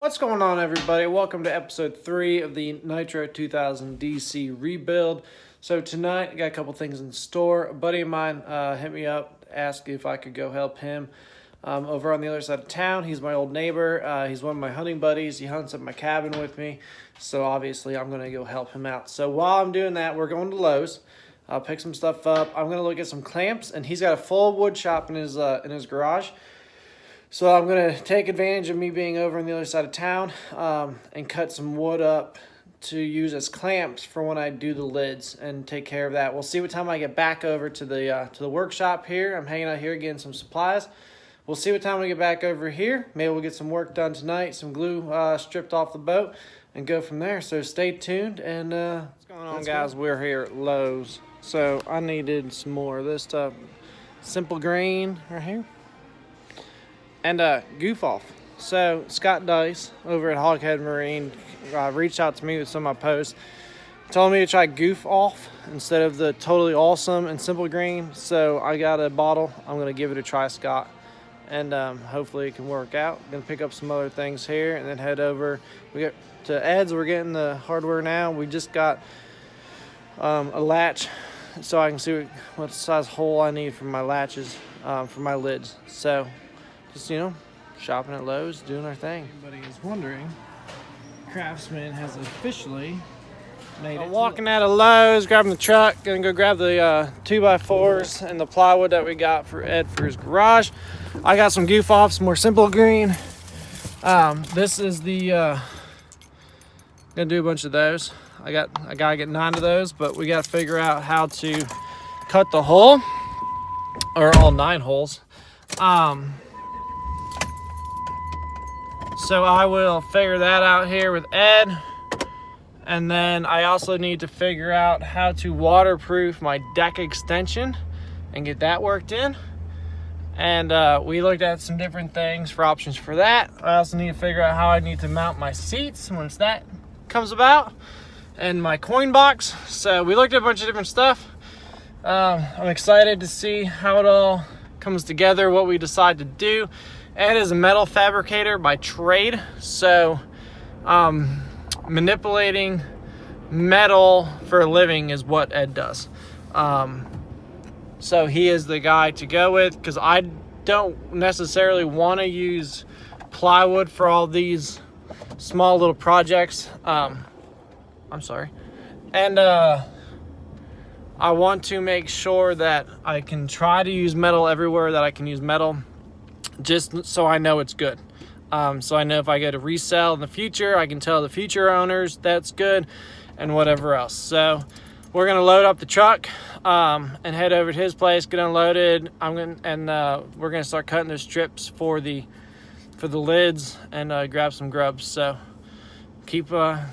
What's going on, everybody? Welcome to episode 3 of the Nitro 2000DC rebuild. So tonight, I got a couple things in store. A buddy of mine hit me up, asked if I could go help him over on the other side of town. He's my old neighbor. He's one of my hunting buddies. He hunts at my cabin with me. So obviously, I'm going to go help him out. So while I'm doing that, we're going to Lowe's. I'll pick some stuff up. I'm going to look at some clamps, and he's got a full wood shop in his garage. So I'm going to take advantage of me being over on the other side of town and cut some wood up to use as clamps for when I do the lids and take care of that. We'll see what time I get back over to the workshop here. I'm hanging out here getting some supplies. We'll see what time we get back over here. Maybe we'll get some work done tonight, some glue stripped off the boat, and go from there. So stay tuned. And what's going on, guys? We're here at Lowe's. So I needed some more of this stuff. Simple Green right here. And Goof Off. So Scott Dice over at Hoghead Marine reached out to me with some of my posts, told me to try Goof Off instead of the Totally Awesome and Simple Green. So I got a bottle. I'm gonna give it a try, Scott, and hopefully it can work out. I'm gonna pick up some other things here and then head over. We get to Ed's. We're getting the hardware now. We just got a latch, so I can see what size hole I need for my latches for my lids. So. Just, shopping at Lowe's, doing our thing. Everybody is wondering, Craftsman has officially made it. I'm walking out of Lowe's, grabbing the truck, gonna go grab the 2x4s and the plywood that we got for Ed for his garage. I got some Goof Off, some more Simple Green. This is the, gonna do a bunch of those. I gotta get 9 of those, but we gotta figure out how to cut the hole, or all 9 holes. So I will figure that out here with Ed. And then I also need to figure out how to waterproof my deck extension and get that worked in. And we looked at some different things for options for that. I also need to figure out how I need to mount my seats once that comes about, and my coin box. So we looked at a bunch of different stuff. I'm excited to see how it all comes together, what we decide to do. Ed is a metal fabricator by trade, so manipulating metal for a living is what Ed does. So he is the guy to go with, because I don't necessarily want to use plywood for all these small little projects. I'm sorry. And I want to make sure that I can try to use metal everywhere that I can use metal, just so I know it's good. So I know if I go to resell in the future, I can tell the future owners that's good, and whatever else. So we're gonna load up the truck and head over to his place, get unloaded. We're gonna start cutting the strips for the lids and grab some grubs. So keep yeah.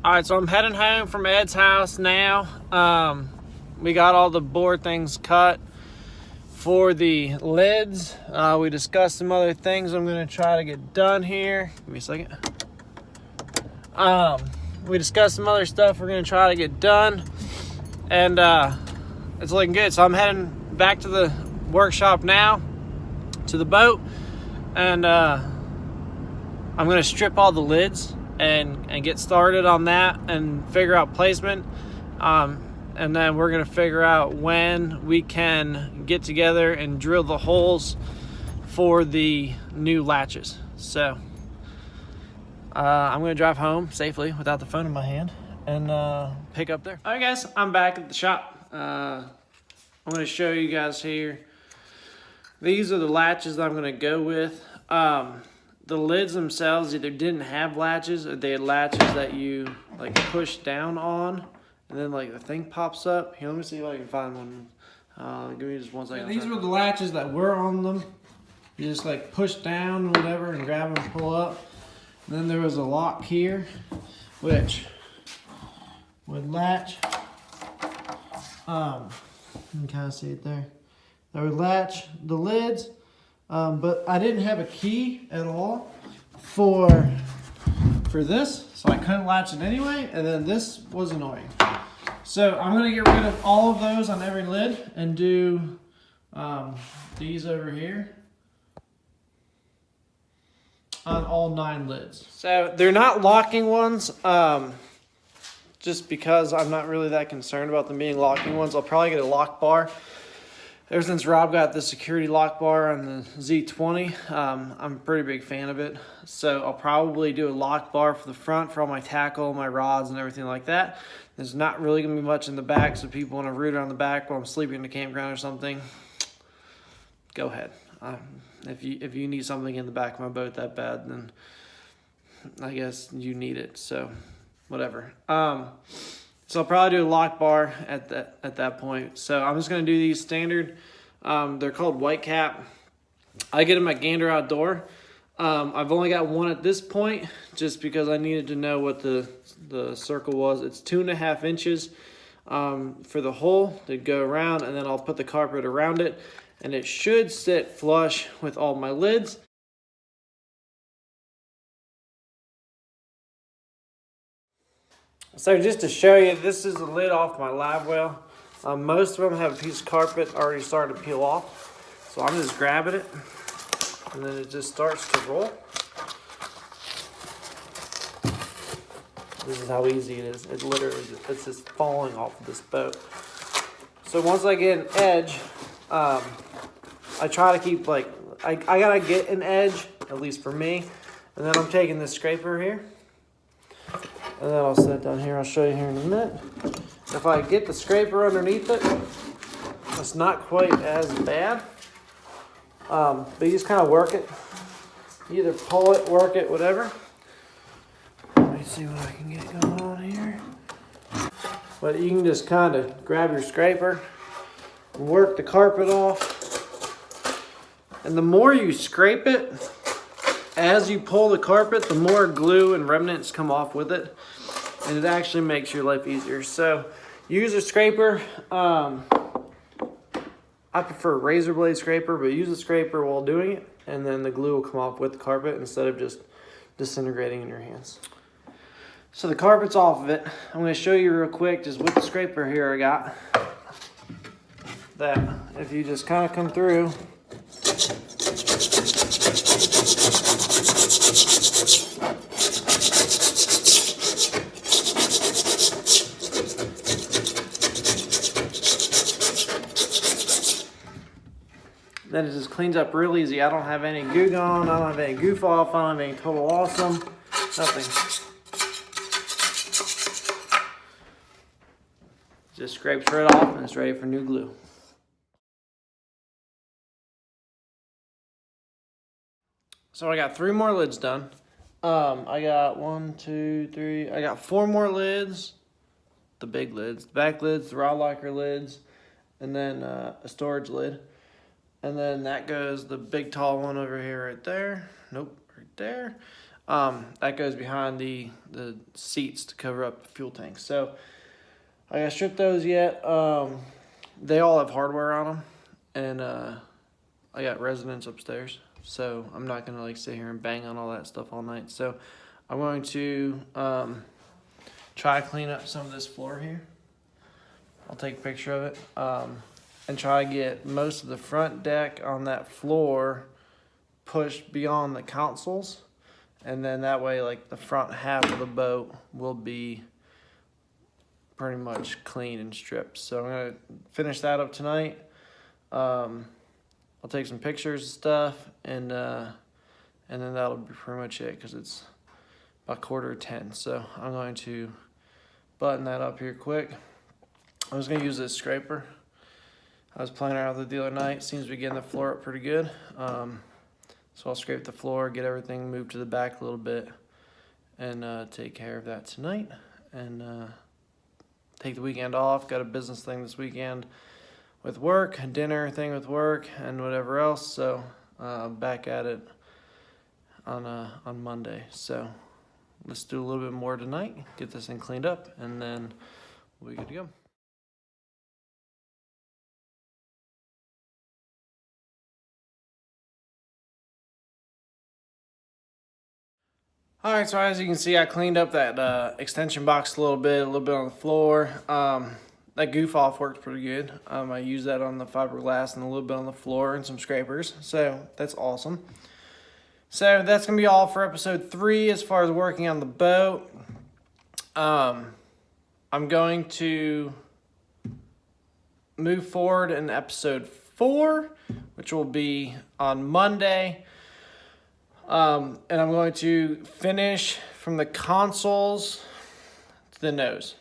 All right, so I'm heading home from Ed's house now. We got all the board things cut for the lids. We discussed some other things I'm gonna try to get done here. Give me a second. We discussed some other stuff we're gonna try to get done, and it's looking good. So I'm heading back to the workshop now to the boat, and I'm gonna strip all the lids and get started on that and figure out placement. And then we're gonna figure out when we can get together and drill the holes for the new latches. So I'm gonna drive home safely without the phone in my hand and pick up there. All right, guys, I'm back at the shop. I'm gonna show you guys here. These are the latches that I'm gonna go with. The lids themselves either didn't have latches or they had latches that you like push down on, and then like the thing pops up. Here, let me see if I can find one. Give me just 1 second. These were the latches that were on them. You just like push down or whatever and grab them and pull up. And then there was a lock here, which would latch. You can kind of see it there. That would latch the lids, but I didn't have a key at all for this, so I couldn't latch it anyway, and then this was annoying. So I'm gonna get rid of all of those on every lid and do these over here on all 9 lids. So they're not locking ones, just because I'm not really that concerned about them being locking ones. I'll probably get a lock bar. Ever since Rob got the security lock bar on the Z20, I'm a pretty big fan of it. So I'll probably do a lock bar for the front for all my tackle, my rods, and everything like that. There's not really gonna be much in the back, so people want to root around the back while I'm sleeping in the campground or something, go ahead. If you need something in the back of my boat that bad, then I guess you need it. So whatever. So I'll probably do a lock bar at that point. So I'm just gonna do these standard. They're called white cap. I get them at Gander Outdoor. I've only got one at this point, just because I needed to know what the circle was. It's 2.5 inches for the hole to go around, and then I'll put the carpet around it, and it should sit flush with all my lids. So just to show you, this is the lid off my live well. Most of them have a piece of carpet already starting to peel off. So I'm just grabbing it, and then it just starts to roll. This is how easy it is. It literally, it's just falling off of this boat. So once I get an edge, I try to keep like, I gotta get an edge, at least for me. And then I'm taking this scraper here, and then I'll set it down here. I'll show you here in a minute. If I get the scraper underneath it, it's not quite as bad. But you just kind of work it. You either pull it, work it, whatever. Let me see what I can get going on here. But you can just kind of grab your scraper and work the carpet off. And the more you scrape it, as you pull the carpet, the more glue and remnants come off with it. And it actually makes your life easier. So use a scraper. I prefer a razor blade scraper, but use a scraper while doing it, and then the glue will come off with the carpet instead of just disintegrating in your hands. So the carpet's off of it. I'm going to show you real quick, just with the scraper here I got, that if you just kind of come through, then it just cleans up real easy. I don't have any goo gone, I don't have any goof off, I don't have any total awesome, nothing. Just scrapes right off and it's ready for new glue. So I got 3 more lids done. I got 1, 2, 3, I got 4 more lids. The big lids, the back lids, the rod locker lids, and then a storage lid. And then that goes, the big tall one over here right there. Nope, right there. That goes behind the seats to cover up the fuel tanks. So I gotta strip those yet. They all have hardware on them, and I got residents upstairs, so I'm not gonna like sit here and bang on all that stuff all night. So I'm going to try to clean up some of this floor here. I'll take a picture of it. and try to get most of the front deck on that floor pushed beyond the consoles. And then that way, like, the front half of the boat will be pretty much clean and stripped. So I'm gonna finish that up tonight. I'll take some pictures and stuff, and then that'll be pretty much it, because it's about 9:45. So I'm going to button that up here quick. I was gonna use this scraper. I was playing around with it the other night. Seems to be getting the floor up pretty good. So I'll scrape the floor, get everything moved to the back a little bit, and take care of that tonight. And take the weekend off. Got a business thing this weekend with work, a dinner thing with work, and whatever else. So back at it on Monday. So let's do a little bit more tonight, get this thing cleaned up, and then we'll be good to go. All right, so as you can see, I cleaned up that extension box a little bit on the floor. That goof off worked pretty good. I used that on the fiberglass and a little bit on the floor and some scrapers, so that's awesome. So that's gonna be all for episode 3 as far as working on the boat. I'm going to move forward in episode 4, which will be on Monday. And I'm going to finish from the consoles to the nose.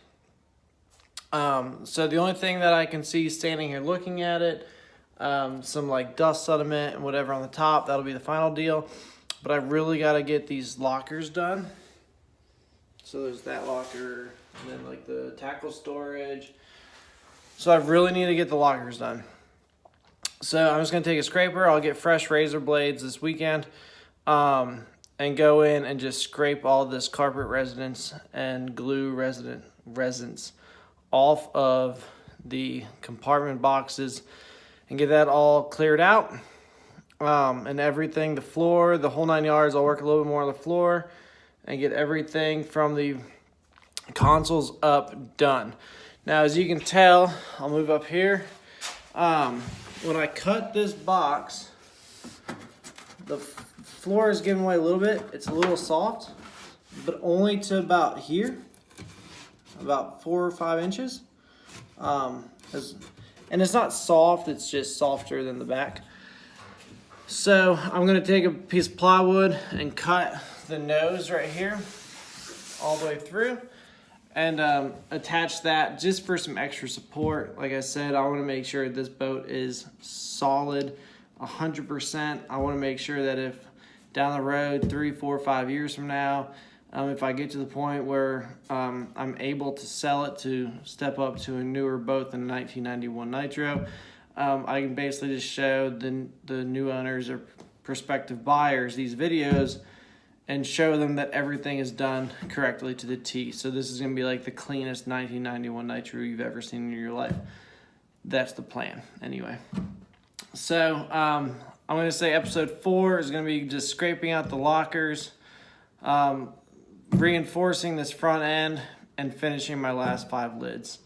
So the only thing that I can see standing here looking at it, some like dust sediment and whatever on the top, that'll be the final deal. But I really got to get these lockers done. So there's that locker, and then like the tackle storage. So I really need to get the lockers done. So I'm just going to take a scraper. I'll get fresh razor blades this weekend. And go in and just scrape all this carpet resins and glue resins off of the compartment boxes and get that all cleared out. And everything, the floor, the whole 9 yards, I'll work a little bit more on the floor and get everything from the consoles up done. Now, as you can tell, I'll move up here. When I cut this box, the floor is giving way a little bit. It's a little soft, but only to about here, about 4 or 5 inches. And it's not soft, it's just softer than the back. So I'm gonna take a piece of plywood and cut the nose right here all the way through, and attach that just for some extra support. Like I said, I wanna make sure this boat is solid 100%. I wanna make sure that if down the road 3, 4, 5 years from now, if I get to the point where I'm able to sell it, to step up to a newer boat than a 1991 Nitro, I can basically just show the new owners or prospective buyers these videos and show them that everything is done correctly to the T. So this is gonna be like the cleanest 1991 Nitro you've ever seen in your life. That's the plan, anyway. So I'm going to say episode 4 is going to be just scraping out the lockers, reinforcing this front end, and finishing my last 5 lids.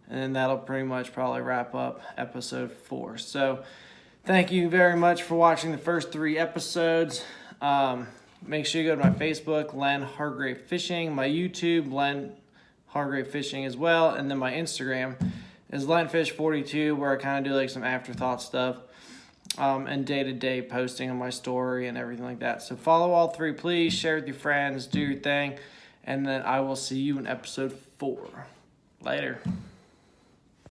And then that'll pretty much probably wrap up episode 4. So thank you very much for watching the first 3 episodes. Make sure you go to my Facebook, Len Hargrave Fishing, my YouTube, Len Hargrave Fishing as well, and then my Instagram is LenFish42, where I kind of do like some afterthought stuff. And day-to-day posting on my story and everything like that. So follow all 3, please. Share with your friends. Do your thing. And then I will see you in episode 4. Later.